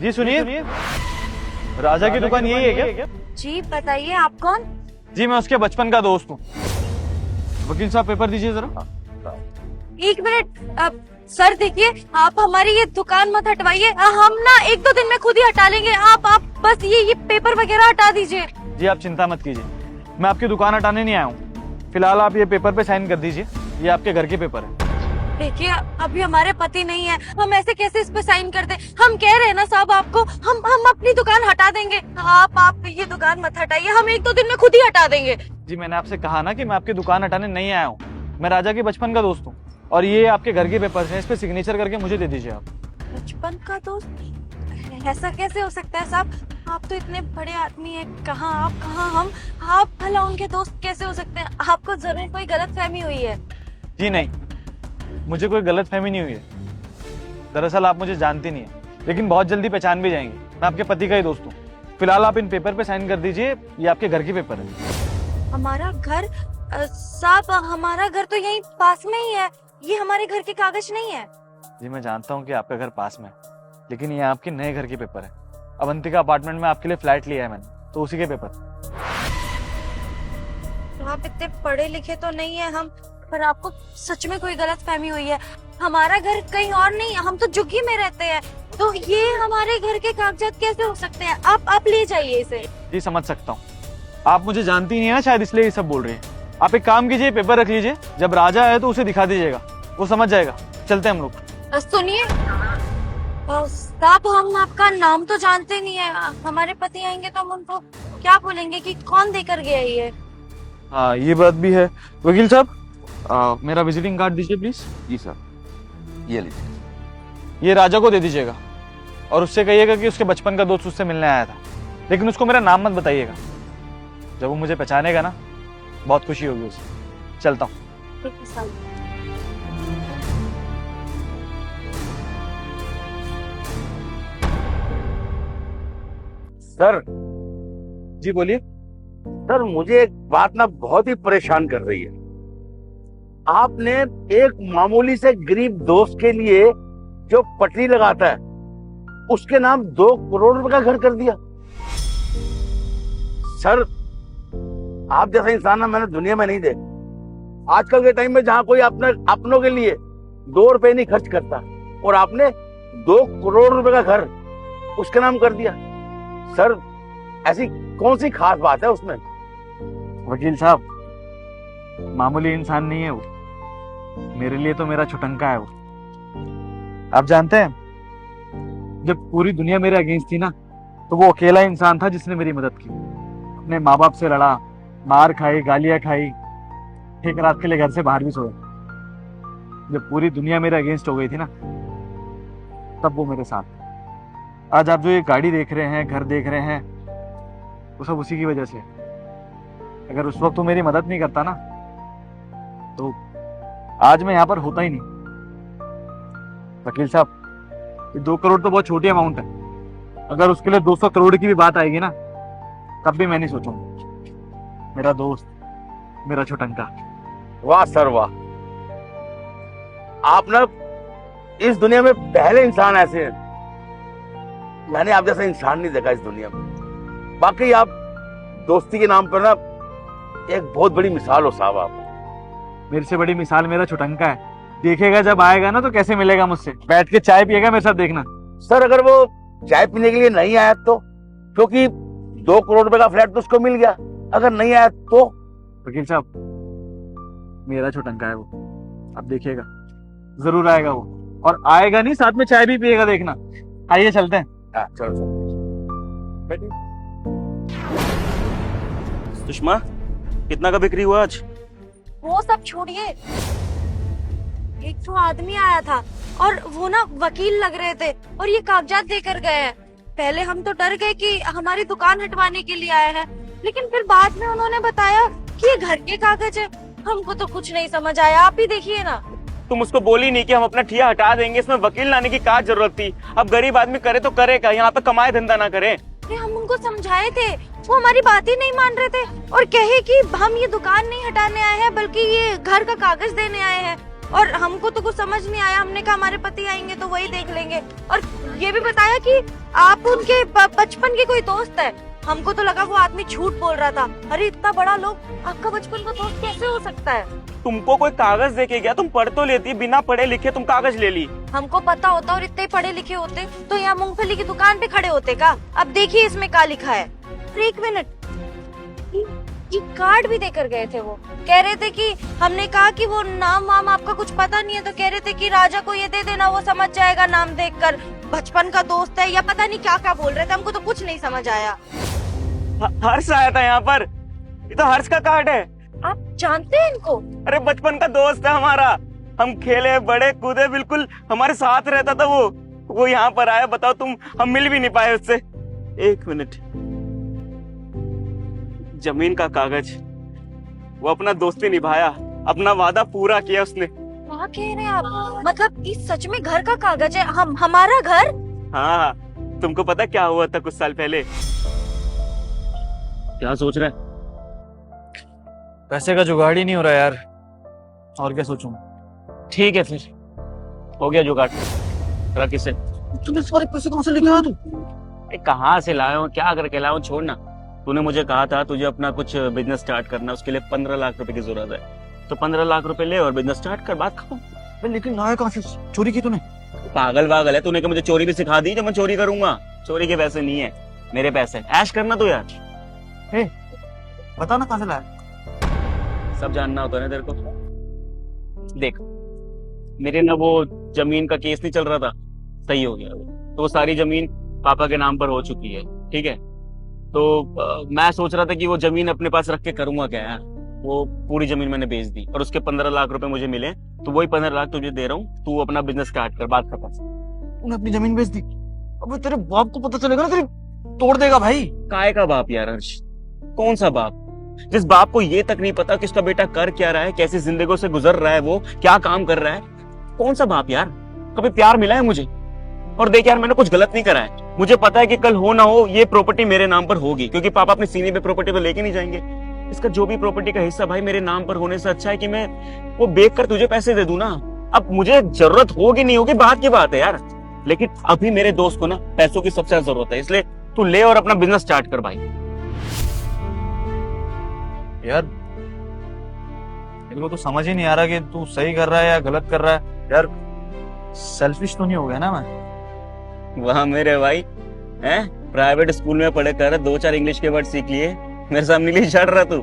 जी सुनिए, राजा की दुकान यही है क्या? जी बताइए, आप कौन? जी मैं उसके बचपन का दोस्त हूँ। वकील साहब पेपर दीजिए जरा। एक मिनट। सर देखिए, आप हमारी ये दुकान मत हटवाइए। हम ना 1-2 दिन में खुद ही हटा लेंगे। आप बस ये पेपर वगैरह हटा दीजिए। जी आप चिंता मत कीजिए, मैं आपकी दुकान हटाने नहीं आया हूँ। फिलहाल आप ये पेपर पे साइन कर दीजिए, ये आपके घर के पेपर है। देखिए, अभी हमारे पति नहीं है, हम ऐसे कैसे इस पे साइन कर दें? हम कह रहे हैं ना साहब आपको, हम अपनी दुकान हटा देंगे। आप ये दुकान मत हटाइए, हम 1-2 दिन में खुद ही हटा देंगे। जी मैंने आपसे कहा ना कि मैं आपकी दुकान हटाने नहीं आया हूँ। मैं राजा के बचपन का दोस्त हूँ और ये आपके घर के पेपर हैं, इस पे सिग्नेचर करके मुझे दे दीजिए आप। बचपन का दोस्त? ऐसा कैसे हो सकता है साहब? आप तो इतने बड़े आदमी हैं, कहाँ आप कहाँ हम। आप भला उनके दोस्त कैसे हो सकते हैं? आपको जरूर कोई गलतफहमी हुई है। जी नहीं, मुझे कोई गलतफहमी नहीं हुई है। दरअसल आप मुझे जानती नहीं है, लेकिन बहुत जल्दी पहचान भी जाएंगे। मैं आपके पति का ही दोस्त हूँ। फिलहाल आप इन पेपर पे साइन कर दीजिए, ये आपके घर के पेपर है। हमारा घर? साहब हमारा घर तो यहीं पास में ही है, ये हमारे घर के कागज नहीं है। जी मैं जानता हूँ कि आपका घर पास में है, लेकिन ये आपके नए घर के पेपर है। अवंतिका अपार्टमेंट में आपके लिए फ्लैट लिया है मैंने, तो उसी के पेपर। तो आप इतने पढ़े लिखे तो नहीं है हम, पर आपको सच में कोई गलतफहमी हुई है। हमारा घर कहीं और नहीं, हम तो झुग्गी में रहते हैं, तो ये हमारे घर के कागजात कैसे हो सकते हैं? आप ले जाइए इसे। जी समझ सकता हूँ, आप मुझे जानती नहीं है ना, शायद इसलिए ये सब बोल रही है। आप एक काम कीजिए, पेपर रख लीजिए, जब राजा आए तो उसे दिखा दीजिएगा, वो समझ जाएगा। चलते हैं हम लोग। सुनिए साहब, हम आपका नाम तो जानते नहीं है। हमारे पति आएंगे तो हम उनको क्या बोलेंगे कि कौन देकर गया ये? हाँ ये बात भी है। वकील साहब मेरा विजिटिंग कार्ड दीजिए प्लीज। जी सर, ये लीजिए। ये राजा को दे दीजिएगा और उससे कहिएगा कि उसके बचपन का दोस्त उससे मिलने आया था, लेकिन उसको मेरा नाम मत बताइएगा। जब वो मुझे पहचानेगा ना, बहुत खुशी होगी उसे। चलता हूँ। ठीक है साहब। सर जी बोलिए। सर मुझे एक बात ना बहुत ही परेशान कर रही है। आपने एक मामूली से गरीब दोस्त के लिए जो पटरी लगाता है, उसके नाम 2 करोड़ रुपए का घर कर दिया। सर आप जैसा इंसान ना मैंने दुनिया में नहीं देखा। आजकल के टाइम में जहां कोई अपनों के लिए 2 रुपए नहीं खर्च करता, और आपने 2 करोड़ रुपए का घर उसके नाम कर दिया। सर ऐसी कौन सी खास बात है उसमें? वकील साहब मामूली इंसान नहीं है वो, मेरे लिए तो मेरा छुटंका है वो। आप जानते हैं, जब पूरी दुनिया मेरे अगेंस्ट थी ना, तो वो अकेला इंसान था जिसने मेरी मदद की। अपने माँ बाप से लड़ा, मार खाई, गालियां खाई, एक रात के लिए घर से बाहर भी सोया। जब पूरी दुनिया मेरे अगेंस्ट हो गई थी ना, तब वो मेरे साथ। आज आप जो ये गाड़ी देख रहे हैं, घर देख रहे हैं, वो सब उसी की वजह से। अगर उस वक्त वो मेरी मदद नहीं करता ना, तो आज मैं यहाँ पर होता ही नहीं। वकील साहब, ये 2 करोड़ तो बहुत छोटी अमाउंट है। अगर उसके लिए 200 करोड़ की भी बात आएगी ना, तब भी मैं नहीं सोचूंगा। मेरा दोस्त, मेरा छुटंका। वाह सर वाह, आप ना इस दुनिया में पहले इंसान ऐसे हैं। मैंने आप जैसा इंसान नहीं देखा इस दुनिया में। बाकी आप दोस्ती के नाम पर ना एक बहुत बड़ी मिसाल हो साहब। आप मेरे से बड़ी मिसाल मेरा छुटंका है। देखेगा जब आएगा ना, तो कैसे मिलेगा मुझसे, बैठ के चाय पिएगा मेरे साथ, देखना। सर अगर वो चाय पीने के लिए नहीं आया तो? क्योंकि 2 करोड़ रुपए का फ्लैट तो उसको मिल गया। अगर नहीं आया तो? वकील साहब मेरा छुटंका है वो, अब देखिएगा जरूर आएगा वो। और आएगा नहीं, साथ में चाय भी पिएगा, देखना। आइए चलते हैं। चलो सर, बैठिए। सुषमा, कितना का बिक्री हुआ आज? वो सब छोड़िए, एक जो आदमी आया था और वो ना वकील लग रहे थे और ये कागजात देकर गए हैं। पहले हम तो डर गए कि हमारी दुकान हटवाने के लिए आए हैं, लेकिन फिर बाद में उन्होंने बताया कि ये घर के कागज है। हमको तो कुछ नहीं समझ आया, आप ही देखिए ना। तुम उसको बोली नहीं कि हम अपना ठिया हटा देंगे, इसमें वकील लाने की क्या जरूरत थी? अब गरीब आदमी करे तो करे क्या, यहाँ पे कमाए धंधा ना करे। हम उनको समझाए थे, वो हमारी बात ही नहीं मान रहे थे और कहे कि हम ये दुकान नहीं हटाने आए हैं, बल्कि ये घर का कागज देने आए हैं। और हमको तो कुछ समझ नहीं आया। हमने कहा हमारे पति आएंगे तो वही देख लेंगे। और ये भी बताया कि आप उनके बचपन के कोई दोस्त है। हमको तो लगा वो आदमी झूठ बोल रहा था। अरे इतना बड़ा लोग आपका बचपन का दोस्त कैसे हो सकता है? तुमको कोई कागज देके गया, तुम पढ़ तो लेती, बिना पढ़े लिखे तुम कागज ले ली। हमको पता होता और इतने पढ़े लिखे होते तो यहाँ मूंगफली की दुकान पे खड़े होते का। अब देखिए इसमें क्या लिखा है। एक मिनट, ये कार्ड भी देकर गए थे। वो कह रहे थे कि हमने कहा कि वो नाम वाम आपका कुछ पता नहीं है, तो कह रहे थे कि राजा को ये दे देना, वो समझ जाएगा नाम देखकर, बचपन का दोस्त है, या पता नहीं क्या क्या बोल रहे थे। हमको तो कुछ नहीं समझ आया। हर्ष आया था यहाँ पर, ये तो हर्ष का कार्ड है। आप जानते हैं इनको? अरे बचपन का दोस्त है हमारा, हम खेले बड़े कूदे, बिल्कुल हमारे साथ रहता था वो यहाँ पर आया। बताओ तुम, हम मिल भी नहीं पाए उससे। एक मिनट, जमीन का कागज, वो अपना दोस्ती निभाया, अपना वादा पूरा किया उसने। क्या कह रहे हैं आप? मतलब ये सच में घर का कागज है? हमारा घर? हाँ, तुमको पता क्या हुआ था कुछ साल पहले? क्या सोच रहे हैं? पैसे का जुगाड़ ही नहीं हो रहा यार, और क्या सोचूं। ठीक है फिर, हो गया जुगाड़। रख इसे। तूने सारे पैसे कहां से लेके आया तू? कहाँ से लाया हूँ, क्या करके लाया हूँ, छोड़ ना। तूने मुझे कहा था तुझे अपना कुछ बिजनेस स्टार्ट करना, उसके लिए 15 लाख रुपए की जरूरत है, तो 15 लाख रुपए ले और बिजनेस स्टार्ट कर, बात खत्म। लेकिन लाया कहां से? चोरी की तूने? पागल है तूने, कि मुझे चोरी भी सिखा दी जो मैं चोरी करूंगा। चोरी के पैसे नहीं है, मेरे पैसे। ऐश करना तो यार, बता ना कहां से लाया। सब जानना होता है ना तेरे को। देख, मेरे ना वो जमीन का केस नहीं चल रहा था, सही हो गया वो, तो वो सारी जमीन पापा के नाम पर हो चुकी है, ठीक है। तो मैं सोच रहा था कि वो जमीन अपने पास रख के करूंगा क्या यार। वो पूरी जमीन मैंने बेच दी और उसके 15 लाख रुपए मुझे मिले, तो वही 15 लाख तुझे दे रहा हूँ, तू अपना बिजनेस स्टार्ट कर, बात खत्म। तूने अपनी जमीन बेच दी? अबे तेरे बाप को पता चलेगा ना, तेरी तोड़ देगा भाई। काय का बाप यार हर्ष? कौन सा बाप? जिस बाप को ये तक नहीं पता कि उसका बेटा कर क्या रहा है, कैसी जिंदगी से गुजर रहा है, वो क्या काम कर रहा है, कौन सा बाप यार? कभी प्यार मिला है मुझे? और देख यार, मैंने कुछ गलत नहीं करा है। मुझे पता है कि कल हो ना हो ये प्रॉपर्टी मेरे नाम पर होगी, क्योंकि पापा अपने सीने पे प्रॉपर्टी तो लेके नहीं जाएंगे। इसका जो भी प्रॉपर्टी का हिस्सा भाई मेरे नाम पर होने से अच्छा है कि मैं वो बेच कर तुझे पैसे दे दूं ना। अब मुझे जरूरत होगी नहीं होगी बात की बात है यार, लेकिन अभी मेरे दोस्त को ना पैसों की सबसे ज्यादा जरूरत है, इसलिए तू ले और अपना बिजनेस स्टार्ट कर भाई। यार मेरे को तो समझ ही नहीं आ रहा कि तू सही कर रहा है या गलत कर रहा है। यार सेल्फिश तो नहीं हो गया ना मैं? वहाँ मेरे भाई हैं, प्राइवेट स्कूल में पढ़े कर 2-4 इंग्लिश के वर्ड सीख लिए, मेरे सामने लिए चढ़ रहा तू।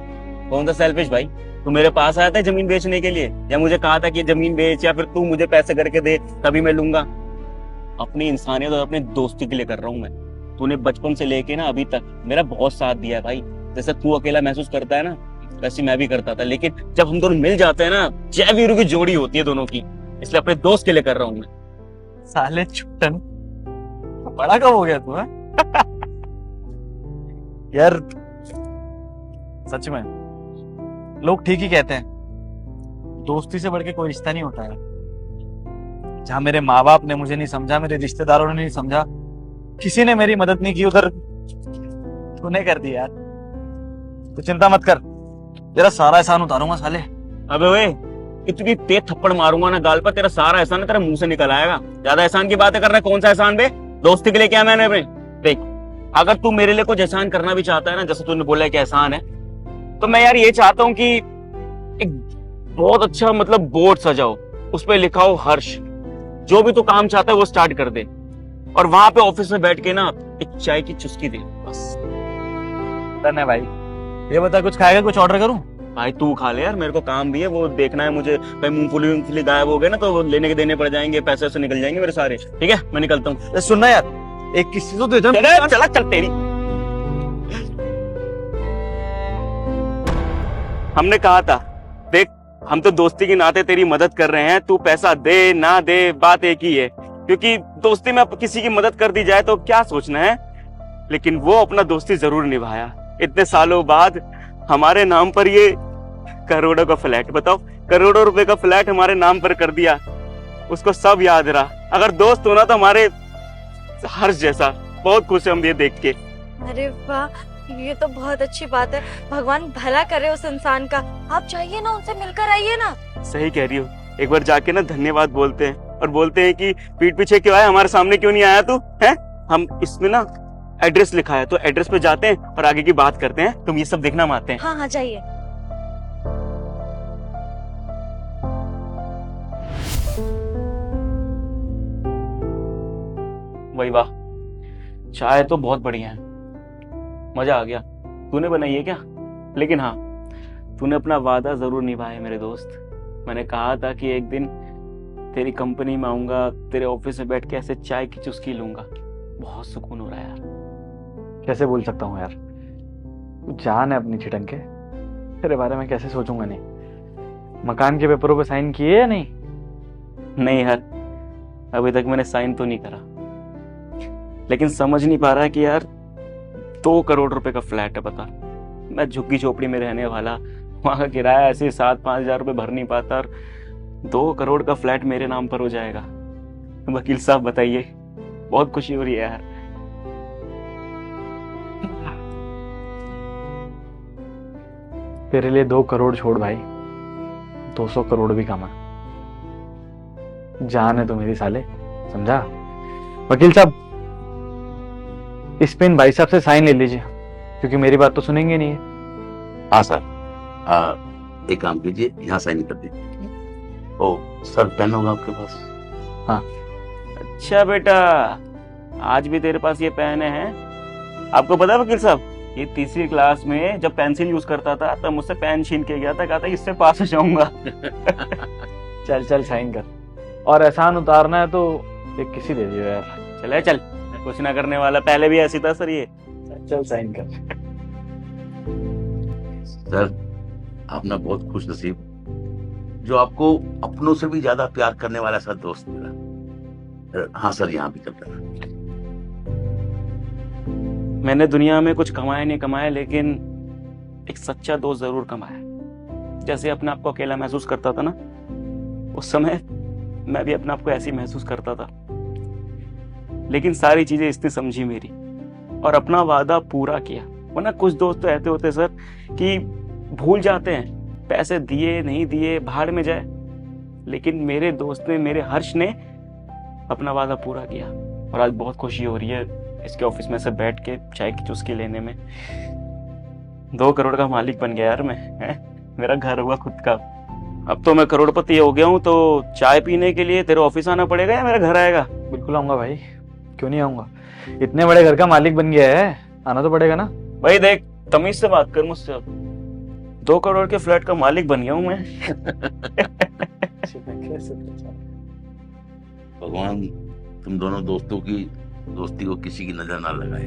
कौन सा सेल्फिश भाई? तू मेरे पास आया था जमीन बेचने के लिए, या मुझे कहा था कि जमीन बेच, या फिर तू मुझे पैसे करके दे तभी मैं लूंगा? अपनी इंसानियत और अपने दोस्ती के लिए कर रहा हूँ मैं। तूने बचपन से लेके ना अभी तक मेरा बहुत साथ दिया है भाई। जैसे तू अकेला महसूस करता है ना, वैसे मैं भी करता था, लेकिन जब हम दोनों मिल जाते हैं ना, जय वीरू की जोड़ी होती है दोनों की, इसलिए अपने दोस्त के लिए कर रहा हूँ मैं। साले छुट्टन, बड़ा कब हो गया तू है? यार सच में लोग ठीक ही कहते हैं, दोस्ती से बढ़ के कोई रिश्ता नहीं होता है। जहां मेरे माँ बाप ने मुझे नहीं समझा, मेरे रिश्तेदारों ने नहीं समझा, किसी ने मेरी मदद नहीं की, उधर तूने कर दी यार। तो चिंता मत कर, तेरा सारा एहसान उतारूंगा साले। अबे वे, इतनी तेज थप्पड़ मारूंगा ना गाल पर, तेरा सारा एहसान तेरा मुंह से निकल आएगा। ज्यादा एहसान की बातें कर रहा है, कौन सा एहसान बे? दोस्ती के लिए क्या मैंने अपने? देख, अगर तू मेरे लिए कुछ एहसान करना भी चाहता है ना, जैसे तूने बोला है कि एहसान है, तो मैं यार ये चाहता हूँ कि एक बहुत अच्छा मतलब बोर्ड सजाओ, उस पर लिखा हो हर्ष, जो भी तू काम चाहता है वो स्टार्ट कर दे, और वहां पे ऑफिस में बैठ के ना एक चाय की चुस्की दे बस। डन है भाई। ये बता, कुछ खाएगा, कुछ ऑर्डर करूं? भाई तू खा ले यार, मेरे को काम भी है, वो देखना है मुझे। भाई मूंगफली गायब हो गए ना, तो वो लेने के देने पड़ जाएंगे, पैसे से निकल जाएंगे मेरे सारे। ठीक है, मैं निकलता हूँ। सुनना यार, एक किसी तो दे दे। चला चल तेरी। हमने कहा था, देख हम तो दोस्ती के नाते तेरी मदद कर रहे हैं, तू पैसा दे ना दे बात एक ही है, क्योंकि दोस्ती में किसी की मदद कर दी जाए तो क्या सोचना है, लेकिन वो अपना दोस्ती जरूर निभाया। इतने सालों बाद हमारे नाम पर ये करोड़ों का फ्लैट, बताओ करोड़ों रुपए का फ्लैट हमारे नाम पर कर दिया, उसको सब याद रहा। अगर दोस्त होना तो हमारे हर्ष जैसा, बहुत खुश है हम ये देख के। अरे वाह, ये तो बहुत अच्छी बात है। भगवान भला करे उस इंसान का। आप चाहिए ना, उनसे मिलकर आइए ना। सही कह रही हो, एक बार जाके ना धन्यवाद बोलते हैं और बोलते हैं कि पीठ पीछे क्यों आया, हमारे सामने क्यों नहीं आया तू है। हम इसमें ना एड्रेस लिखा है, तो एड्रेस पे जाते हैं और आगे की बात करते हैं। तुम ये सब देखना हम आते हैं। हाँ हाँ जाइए। वही वाह, चाय तो बहुत बढ़िया है, मजा आ गया। तूने बनाई है क्या? लेकिन हाँ, तूने अपना वादा जरूर निभाया है मेरे दोस्त। मैंने कहा था कि एक दिन तेरी कंपनी में आऊंगा, तेरे ऑफिस में बैठ के ऐसे चाय की चुस्की लूंगा। बहुत सुकून हो रहा है यार। कैसे बोल सकता हूँ यार, तू जान है अपनी छिटन के, तेरे बारे में कैसे सोचूंगा नहीं। मकान के पेपरों पे साइन किए या नहीं? नहीं यार, अभी तक मैंने साइन तो नहीं करा, लेकिन समझ नहीं पा रहा कि यार 2 करोड़ रुपए का फ्लैट है, बता। मैं झुग्गी झोपड़ी में रहने वाला, वहां का किराया ऐसे 7-5 हजार रुपए भर नहीं पाता, और 2 करोड़ का फ्लैट मेरे नाम पर हो जाएगा। वकील साहब बताइए, बहुत खुशी हो रही है यार। तेरे लिए 2 करोड़ छोड़ भाई, 200 करोड़ भी कमा। जान है तो मेरी साले, समझा? वकील साहब, इस पे इन भाई साहब से साइन ले लीजिए, क्योंकि मेरी बात तो सुनेंगे नहीं है। हाँ सर, एक काम कीजिए, यहाँ साइन कर दीजिए। ओ सर, पेन होगा आपके पास? हाँ। अच्छा बेटा, आज भी तेरे पास ये पेन है? आपको पता है वकील साहब, ये 3री क्लास में जब पेंसिल यूज करता था तब मुझसे पेन छीन के गया था, कहा था इससे पास हो जाऊंगा। चल चल साइन कर, और एहसान उतारना है तो एक किसी दे दियो यार। चले चल, कुछ ना करने वाला, पहले भी ऐसी था सर ये। चल साइन कर। सर, आप ना बहुत खुश नसीब, जो आपको अपनों से भी ज्यादा प्यार करने वाला सा दोस्त मिला। हाँ सर, यहाँ भी करता है। मैंने दुनिया में कुछ कमाया नहीं कमाया, लेकिन एक सच्चा दोस्त जरूर कमाया। जैसे अपने आप को अकेला महसूस करता था ना, उस समय मैं भी अपने आप को ऐसे ही महसूस करता था, लेकिन सारी चीजें इसने समझी मेरी और अपना वादा पूरा किया। वरना कुछ दोस्त तो ऐसे होते सर कि भूल जाते हैं, पैसे दिए नहीं दिए भाड़ में जाए, लेकिन मेरे दोस्त ने, मेरे हर्ष ने अपना वादा पूरा किया। और आज बहुत खुशी हो रही है इसके ऑफिस में से बैठ के चाय की चुस्की लेने में। 2 करोड़ का मालिक बन गया यार मैं, है? मेरा घर हुआ खुद का। अब तो मैं करोड़पति हो गया हूँ, तो चाय पीने के लिए तेरे ऑफिस आना पड़ेगा या मेरे घर आएगा? बिल्कुल आऊंगा भाई, क्यों नहीं आऊंगा। इतने बड़े घर का मालिक बन गया है, आना तो पड़ेगा ना। भाई देख, तमीज से बात कर मुझसे। अब 2 करोड़ के फ्लैट का मालिक बन गया हूँ मैं। भगवान तुम दोनों दोस्तों की दोस्ती को किसी की नजर ना लगाए।